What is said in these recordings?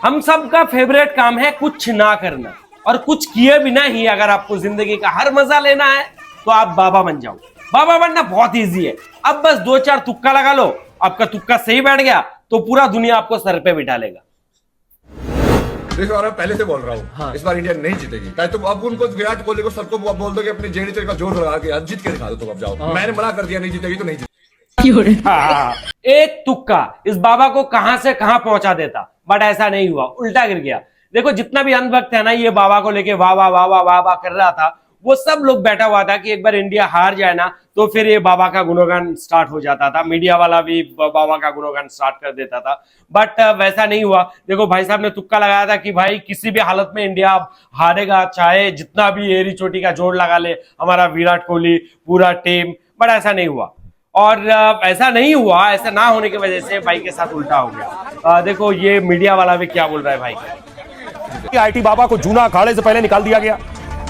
हम सब का फेवरेट काम है कुछ ना करना, और कुछ किए बिना ही अगर आपको जिंदगी का हर मजा लेना है तो आप बाबा बन जाओ। बाबा बनना बहुत इजी है। अब बस दो चार तुक्का लगा लो, आपका तुक्का सही बैठ गया तो पूरा दुनिया आपको सर पे बिठा लेगा। देखो और मैं पहले से बोल रहा हूँ, हाँ। इस बार इंडिया नहीं जीतेगी। तुम अब उनको विराट कोहली को सबको बोल दो कि अपने जेडी का जोर लगा के जीत के दिखा दो। तुम अब जाओ, हाँ। मैंने मना कर दिया नहीं जीतेगी तो नहीं जीतेगी। हाँ, एक तुक्का इस बाबा को कहां से कहां पहुंचा देता, बट ऐसा नहीं हुआ, उल्टा गिर गया। देखो जितना भी अंधभक्त है ना, ये बाबा को लेके वाह वाह वाह वाह वाह वाह कर रहा था, वो सब लोग बैठा हुआ था कि एक बार इंडिया हार जाए ना तो फिर ये बाबा का गुणगान स्टार्ट हो जाता था, मीडिया वाला भी बाबा का गुणगान स्टार्ट कर देता था। बट वैसा नहीं हुआ। देखो भाई साहब ने तुक्का लगाया था कि भाई किसी भी हालत में इंडिया हारेगा, चाहे जितना भी एरी चोटी का जोड़ लगा ले हमारा विराट कोहली पूरा टीम, बट ऐसा नहीं हुआ। और ऐसा नहीं हुआ, ऐसा ना होने की वजह से भाई के साथ उल्टा हो गया। देखो ये मीडिया वाला भी क्या बोल रहा है भाई। आईटी बाबा को जूना अखाड़े से पहले निकाल दिया गया,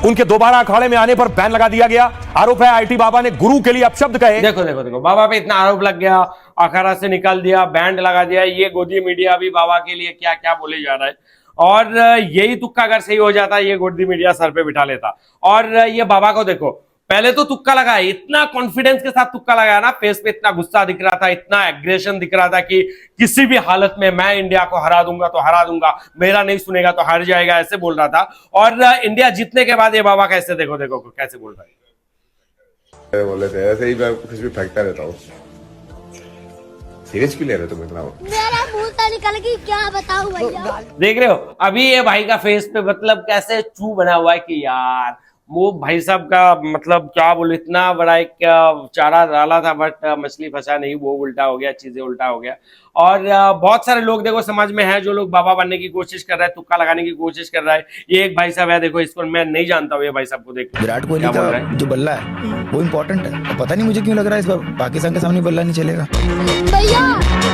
उनके दोबारा अखाड़े में आने पर बैन लगा दिया गया। आरोप है आईटी बाबा ने गुरु के लिए अपशब्द कहे। देखो देखो देखो, बाबा पे इतना आरोप लग गया, अखाड़ा से निकाल दिया, बैंड लगा दिया। ये गोदी मीडिया भी बाबा के लिए क्या क्या बोले जा रहा है। और यही तुक्का अगर सही हो जाता, ये गोदी मीडिया सर पे बिठा लेता। और ये बाबा को देखो, पहले तो तुक्का लगाया, इतना कॉन्फिडेंस के साथ तुक्का लगाया ना, फेस पे इतना गुस्सा दिख रहा था, इतना एग्रेशन दिख रहा था कि किसी भी हालत में मैं इंडिया को हरा दूंगा तो हरा दूंगा, मेरा नहीं सुनेगा तो हार जाएगा, ऐसे बोल रहा था। और इंडिया जीतने के बाद ये बाबा कैसे, देखो देखो कैसे बोल रहा है। बोले थे ऐसे ही मैं कुछ भी फेंकता रहता हूँ। सीरियस क्यों ले रहे तुम इतना? मेरा मुंह तो निकल गई, क्या बताऊं भैया। देख रहे हो अभी ये भाई का फेस पे मतलब कैसे चू बना हुआ है कि यार वो भाई साहब का मतलब क्या बोले, इतना बड़ा एक चारा डाला था बट मछली फंसा नहीं, वो उल्टा हो गया, चीजें उल्टा हो गया। और बहुत सारे लोग देखो समाज में है जो लोग बाबा बनने की कोशिश कर रहे हैं, तुक्का लगाने की कोशिश कर रहा है। ये एक भाई साहब है, देखो इसको मैं नहीं जानता हूँ, ये भाई साहब को देखो। विराट कोहली का जो बल्ला है वो इम्पोर्टेंट है। पता नहीं मुझे क्यों लग रहा है इस बार पाकिस्तान के सामने बल्ला नहीं चलेगा। भैया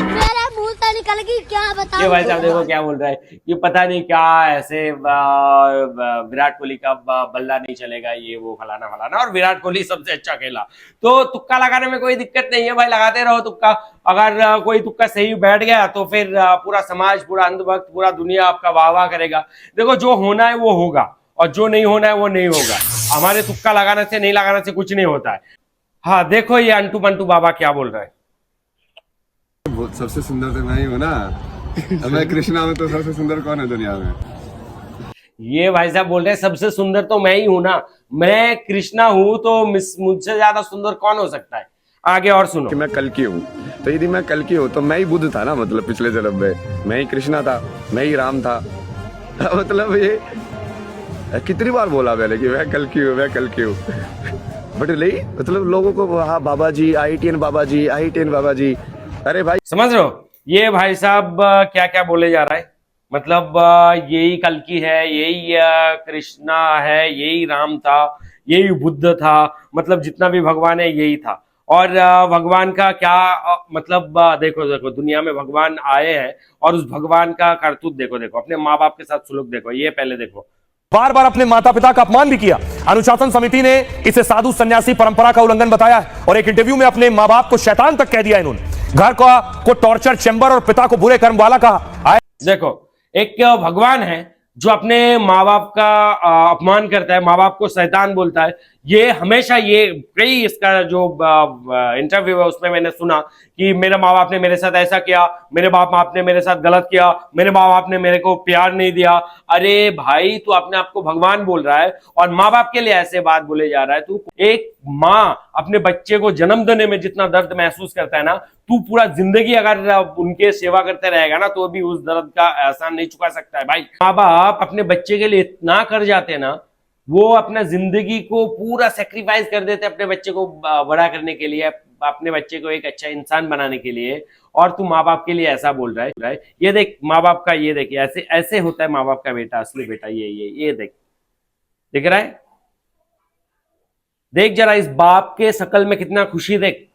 मेरा मुंह तो निकल गई, क्या बताऊं। ये भाई साहब देखो क्या बोल रहा है, ये पता नहीं क्या ऐसे विराट कोहली का बल्ला नहीं चलेगा, ये वो फलाना फलाना, और विराट कोहली सबसे अच्छा खेला। तो तुक्का लगाने में कोई दिक्कत नहीं है भाई, लगाते रहो तुक्का। अगर कोई तुक्का सही बैठ गया तो फिर पूरा समाज, पूरा अंधभक्त, पूरा दुनिया आपका वाह वाह करेगा। देखो जो होना है वो होगा और जो नहीं होना है वो नहीं होगा। हमारे तुक्का लगाने से, नहीं लगाने से कुछ नहीं होता है। हाँ देखो ये अंटू पंटू बाबा क्या बोल रहा है। सबसे सुंदर तो मैं ही हूँ ना। मैं कृष्णा हूँ तो सबसे सुंदर कौन है दुनिया में? ये भाई साहब बोल रहे हैं सबसे सुंदर तो मैं ही हूं ना, मैं कृष्णा हूं तो मुझसे ज्यादा सुंदर कौन हो सकता है। आगे और सुनो कि मैं कल की हूँ, तो यदि मैं कल की हूँ तो मैं ही बुद्ध था ना, मतलब पिछले जन्म में मैं ही कृष्णा था, मैं ही राम था। मतलब ये कितनी बार बोला मैंने कि मैं कल की हूँ, मैं कल की हूँ। बट नहीं, मतलब लोगों को हाँ बाबा जी, IITN बाबा जी, IITN बाबा जी। अरे भाई समझ रहे हो ये भाई साहब क्या क्या बोले जा रहा है। मतलब यही कल्कि है, यही कृष्णा है, यही राम था, यही बुद्ध था, मतलब जितना भी भगवान है यही था। और भगवान का क्या मतलब देखो देखो दुनिया में भगवान आए हैं और उस भगवान का करतूत देखो देखो, अपने माँ बाप के साथ सुलूक देखो। ये पहले देखो, बार बार अपने माता पिता का अपमान भी किया। अनुशासन समिति ने इसे साधु सन्यासी परंपरा का उल्लंघन बताया और एक इंटरव्यू में अपने माँ बाप को शैतान तक कह दिया इन्होंने। घर को टॉर्चर चैम्बर और पिता को बुरे कर्म वाला कहा। देखो एक भगवान है जो अपने माँ बाप का अपमान करता है, माँ बाप को शैतान बोलता है। ये हमेशा ये कई इसका जो इंटरव्यू है उसमें मैंने सुना कि मेरे माँ बाप ने मेरे साथ ऐसा किया, मेरे बाप बाप ने मेरे साथ गलत किया, मेरे माँ बाप ने मेरे को प्यार नहीं दिया। अरे भाई तू अपने आप को भगवान बोल रहा है और माँ बाप के लिए ऐसे बात बोले जा रहा है। तू एक माँ अपने बच्चे को जन्म देने में जितना दर्द महसूस करता है ना, तू पूरा जिंदगी अगर उनके सेवा करते रहेगा ना तो भी उस दर्द का एहसान नहीं चुका सकता है भाई। माँ बाप अपने बच्चे के लिए इतना कर जाते हैं ना, वो अपना जिंदगी को पूरा सेक्रीफाइस कर देते अपने बच्चे को बड़ा करने के लिए, अपने बच्चे को एक अच्छा इंसान बनाने के लिए। और तू माँ बाप के लिए ऐसा बोल रहा है। ये देख माँ बाप का, ये देख ऐसे ऐसे होता है माँ बाप का बेटा, असली बेटा। ये देख, दिख रहा है? देख जरा इस बाप के शकल में कितना खुशी, देख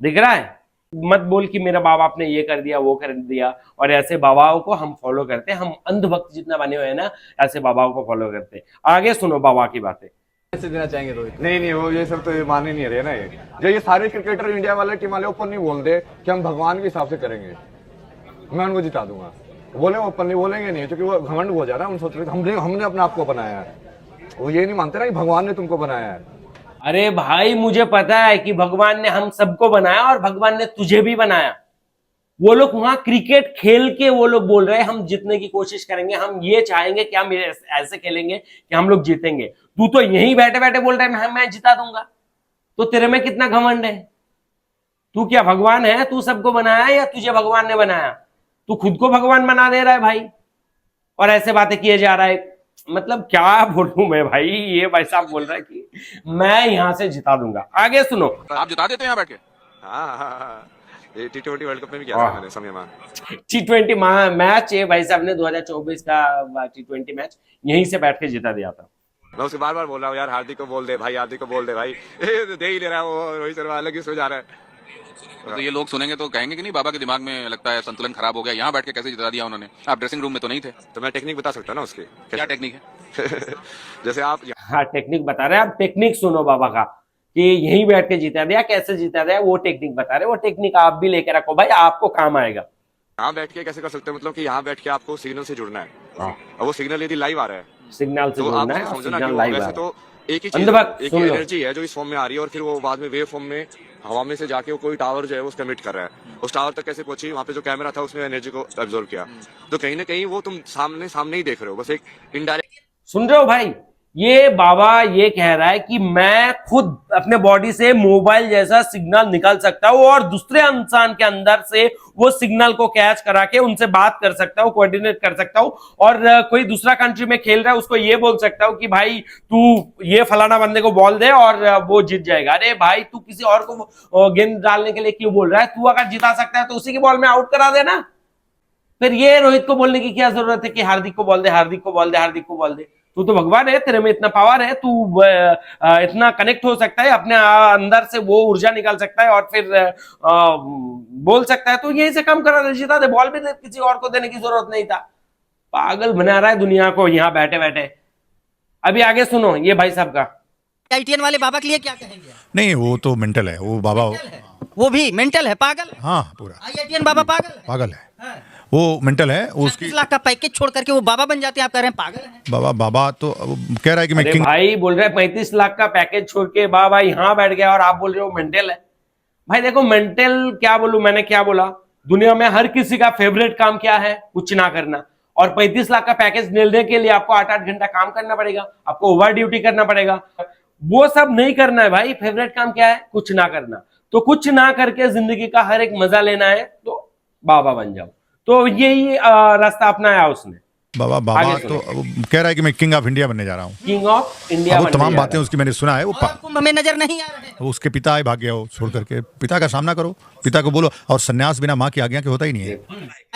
दिख रहा है? मत बोल कि मेरा बाबा आपने ये कर दिया वो कर दिया। और ऐसे बाबाओं को हम फॉलो करते हैं, हम अंधभक्त जितना बने हुए हैं ना, ऐसे बाबाओं को फॉलो करते हैं। आगे सुनो बाबा की बातें। कैसे देना चाहेंगे रोहित? नहीं वो ये सब तो ये मान ही नहीं रहे ना। ये सारे क्रिकेटर इंडिया वाले टीम वाले ऊपर नहीं बोलते कि हम भगवान के हिसाब से करेंगे। मैं उनको जिता दूंगा। बोले वो अपन नहीं बोलेंगे नहीं, क्योंकि वो घमंड हो जाता है। हम सोच रहे थे हमने अपने आप को बनाया है, वो ये नहीं मानते ना कि भगवान ने तुमको बनाया है। अरे भाई मुझे पता है कि भगवान ने हम सबको बनाया और भगवान ने तुझे भी बनाया। वो लोग वहां क्रिकेट खेल के वो लोग बोल रहे हैं हम जीतने की कोशिश करेंगे, हम ये चाहेंगे कि हम ऐसे खेलेंगे कि हम लोग जीतेंगे। तू तो यहीं बैठे बैठे बोल रहा है मैं जिता दूंगा। तो तेरे में कितना घमंड है? तू क्या भगवान है? तू सबको बनाया या तुझे भगवान ने बनाया? तू खुद को भगवान बना दे रहा है भाई, और ऐसे बातें किए जा रहा है। मतलब क्या बोलूं मैं भाई, ये भाई साहब बोल रहा है कि मैं यहां से जिता दूंगा। आगे सुनो। आप जिता देते हैं यहाँ बैठ के? हाँ, ये T20 वर्ल्ड कप में भी किया था मैंने समय में। T20 मैच ये भाई साहब ने 2024 का T20 मैच यहीं से बैठ के जिता दिया था। मैं उसे बार बार बोल रहा हूँ यार हार्दिक को बोल दे भाई, हार्दिक को बोल दे भाई। दे ही ले रहा है वो, रोहित शर्मा अलग ही सो जा रहा है। तो ये लोग सुनेंगे तो कहेंगे कि नहीं बाबा के दिमाग में लगता है संतुलन खराब हो गया, यहाँ बैठ के कैसे जिता दिया उन्होंने? आप ड्रेसिंग रूम में तो नहीं थे। तो मैं टेक्निक बता सकता हूँ ना उसकी। क्या टेक्निक है? जैसे आप हाँ टेक्निक बता रहे हैं आप। टेक्निक सुनो बाबा का कि यहीं बैठ के जिता दिया, कैसे जिता दिया वो टेक्निक बता रहे। वो टेक्निक आप भी लेके रखो भाई, आपको काम आएगा। यहाँ बैठ के कैसे कर सकते हैं, मतलब कि यहाँ बैठ के आपको सिग्नल से जुड़ना है, और वो सिग्नल यदि लाइव आ रहा है सिग्नल से तो जुड़ना आप है, समझो ना सिग्नल कि लाइव वैसे है। तो एक ही चीज, अंधभक्त एक सुन ही लो। एनर्जी है जो इस फॉर्म में आ रही है, और फिर वो बाद में वेव फॉर्म में हवा में से जाके वो कोई टावर जो है उसको एमिट कर रहा है। उस टावर तक कैसे पहुंची? वहां पे जो कैमरा था उसने एनर्जी को एब्जॉर्ब किया। तो कहीं ना कहीं वो तुम सामने ही देख रहे हो, बस एक इनडायरेक्ट। सुन रहे हो भाई? ये बाबा ये कह रहा है कि मैं खुद अपने बॉडी से मोबाइल जैसा सिग्नल निकाल सकता हूं और दूसरे इंसान के अंदर से वो सिग्नल को कैच करा के उनसे बात कर सकता हूं, कोऑर्डिनेट कर सकता हूं, और कोई दूसरा कंट्री में खेल रहा है उसको ये बोल सकता हूं कि भाई तू ये फलाना बंदे को बॉल दे और वो जीत जाएगा। अरे भाई तू किसी और को गेंद डालने के लिए क्यों बोल रहा है? तू अगर जिता सकता है तो उसी की बॉल में आउट करा देना। फिर ये रोहित को बोलने की क्या जरूरत है कि हार्दिक को बॉल दे, हार्दिक को बॉल दे, हार्दिक को बॉल दे? तू तो भगवान है, तेरे में इतना पावर है, तू इतना कनेक्ट हो सकता है, अपने अंदर से वो ऊर्जा निकाल सकता है और फिर बोल सकता है। तो यही से काम करा दे, जिता दे। बॉल भी किसी और को देने की जरूरत नहीं था। पागल बना रहा है दुनिया को यहाँ बैठे बैठे। अभी आगे सुनो ये भाई साहब का। IITN वाले बाबा के लिए क्या कहेंगे? नहीं वो तो मेंटल है वो बाबा। वो भी मेंटल है, पागल है। हाँ पूरा IITN बाबा पागल है। पागल है वो, मेंटल है वो। उसकी 35 लाख का पैकेज छोड़ करके वो बाबा बन जाते हैं, आप कह रहे हैं पागल है। बाबा तो कह रहा है कि मैं अरे किंग। भाई बोल रहे हैं 35 लाख का पैकेज छोड़ के बाबा यहाँ बैठ गया और आप बोल रहे हो मेंटल है। भाई देखो मेंटल क्या बोलूं, मैंने क्या बोला? दुनिया में हर किसी का फेवरेट काम क्या है? कुछ ना करना। और 35 लाख का पैकेज मिलने के लिए आपको 8-8 घंटा काम करना पड़ेगा, आपको ओवर ड्यूटी करना पड़ेगा। वो सब नहीं करना है भाई। फेवरेट काम क्या है? कुछ ना करना। तो कुछ ना करके जिंदगी का हर एक मजा लेना है तो बाबा बन जाओ। तो यही रास्ता अपनाया उसने। बाबा तो कह रहा है कि मैं किंग ऑफ इंडिया बनने जा रहा हूँ। किंग ऑफ इंडिया वो तमाम बातें उसकी मैंने सुना है। वो कुंभ में नजर नहीं आ रहे हैं। उसके पिता है, भाग गया वो छोड़ करके। पिता का सामना करो, पिता को बोलो। और सन्यास बिना माँ की आज्ञा के होता ही नहीं है।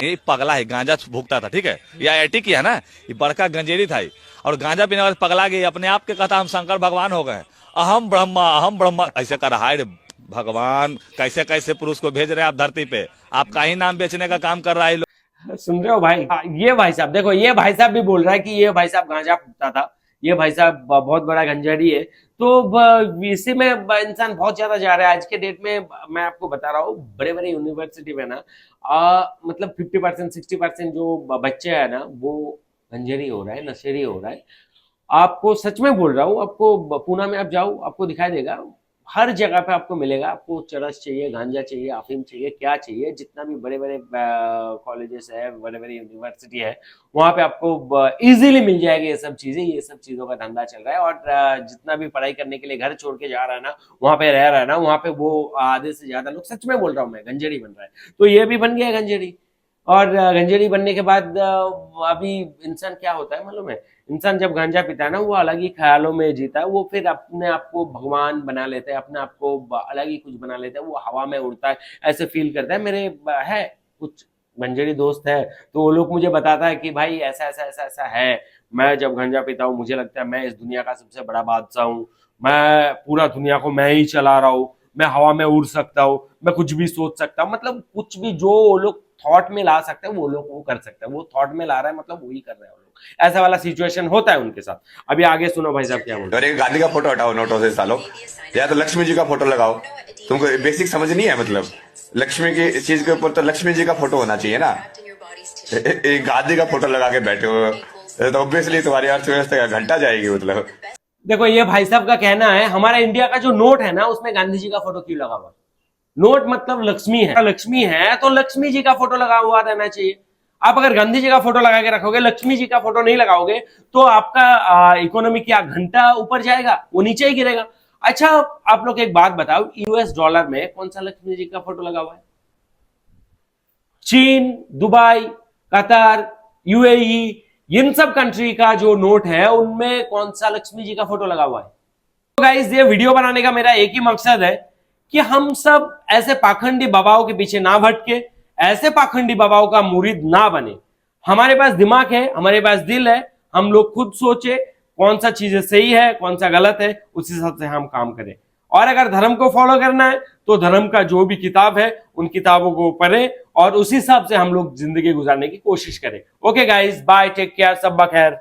ये पगला है, गांजा भूखता था, ठीक है, ये IIT किया ना, ये बड़का गंजेरी था और गांजा पीने वाले पगला गई, अपने आप के कहता हम शंकर भगवान हो गए, अहम ब्रह्मा ऐसे कर रहा है। भगवान कैसे कैसे पुरुष को भेज रहे हैं आप धरती पे, आपका ही नाम बेचने का काम कर रहा है। सुन रहे हो भाई? ये भाई साहब देखो, ये भाई साहब भी बोल रहा है कि ये भाई साहब गांजा फूकता था, ये भाई साहब बहुत बड़ा गंजारी है। तो इसी में इंसान बहुत ज्यादा जा रहा है आज के डेट में। मैं आपको बता रहा हूँ बड़े बड़े यूनिवर्सिटी में ना मतलब 50% 60% जो बच्चे हैं ना वो गंजेरी हो रहा है, नशेरी हो रहा है। आपको सच में बोल रहा हूँ, आपको पूना में आप जाओ आपको दिखाई देगा, हर जगह पे आपको मिलेगा। आपको चरस चाहिए, गांजा चाहिए, अफीम चाहिए, क्या चाहिए, जितना भी बड़े बड़े कॉलेजेस है, बड़े बड़े यूनिवर्सिटी है, वहां पे आपको इजीली मिल जाएगा ये सब चीजें। ये सब चीजों का धंधा चल रहा है। और जितना भी पढ़ाई करने के लिए घर छोड़ के जा रहा है ना, वहां पे रह रहा है ना, वहां पे वो आधे से ज्यादा लोग, सच में बोल रहा हूँ मैं, गंजेड़ी बन रहा है। तो ये भी बन गया है गंजेड़ी। और गंजेड़ी बनने के बाद अभी इंसान क्या होता है मालूम है? इंसान जब गांजा पीता है ना, वो अलग ही ख्यालों में जीता है। वो फिर अपने आप को भगवान बना लेता है, अपने आप को अलग ही कुछ बना लेता है। वो हवा में उड़ता है, ऐसे फील करता है। मेरे है कुछ गंजेड़ी दोस्त है, तो वो लोग मुझे बताता है कि भाई ऐसा ऐसा ऐसा ऐसा है। मैं जब गांजा पीता हूँ मुझे लगता है मैं इस दुनिया का सबसे बड़ा बादशाह हूँ, मैं पूरा दुनिया को मैं ही चला रहा हूँ, मैं हवा में उड़ सकता हूँ, मैं कुछ भी सोच सकता हूँ। मतलब कुछ भी जो वो लोग थॉट में ला सकते हैं वो लोग वो कर सकते हैं। वो थॉट में ला रहा है मतलब वही कर रहे हैं वो लोग। ऐसा वाला सिचुएशन होता है उनके साथ। अभी आगे सुनो भाई साहब क्या बोलते हैं। अरे गांधी का फोटो हटाओ नोटों से सालों, या तो लक्ष्मी जी का फोटो लगाओ। तुमको बेसिक समझ नहीं है? मतलब लक्ष्मी की चीज के ऊपर तो लक्ष्मी जी का फोटो होना चाहिए ना। एक गांधी का फोटो लगा के बैठे हो तो ऑब्वियसली तुम्हारी अर्थव्यवस्था घंटा जाएगी मतलब। देखो ये भाई साहब का कहना है हमारा इंडिया का जो नोट है ना उसमें गांधी जी का फोटो क्यों लगा हुआ है? नोट मतलब लक्ष्मी है, लक्ष्मी है तो लक्ष्मी जी का फोटो लगा हुआ रहना चाहिए। आप अगर गांधी जी का फोटो लगा के रखोगे, लक्ष्मी जी का फोटो नहीं लगाओगे तो आपका इकोनॉमी क्या घंटा ऊपर जाएगा, वो नीचे ही गिरेगा। अच्छा आप लोग एक बात बताओ, यूएस डॉलर में कौन सा लक्ष्मी जी का फोटो लगा हुआ है? चीन, दुबई, कतर, यूएई, इन सब कंट्री का जो नोट है उनमें कौन सा लक्ष्मी जी का फोटो लगा हुआ है? तो गाइस ये वीडियो बनाने का मेरा एक ही मकसद है कि हम सब ऐसे पाखंडी बाबाओं के पीछे ना भटके, ऐसे पाखंडी बाबाओं का मुरीद ना बने। हमारे पास दिमाग है, हमारे पास दिल है, हम लोग खुद सोचे कौन सा चीजें सही है कौन सा गलत है, उस हिसाब से हम काम करें। और अगर धर्म को फॉलो करना है तो धर्म का जो भी किताब है उन किताबों को पढ़ें और उस हिसाब से हम लोग जिंदगी गुजारने की कोशिश करें। Okay guys, bye, take care, सब बखैर।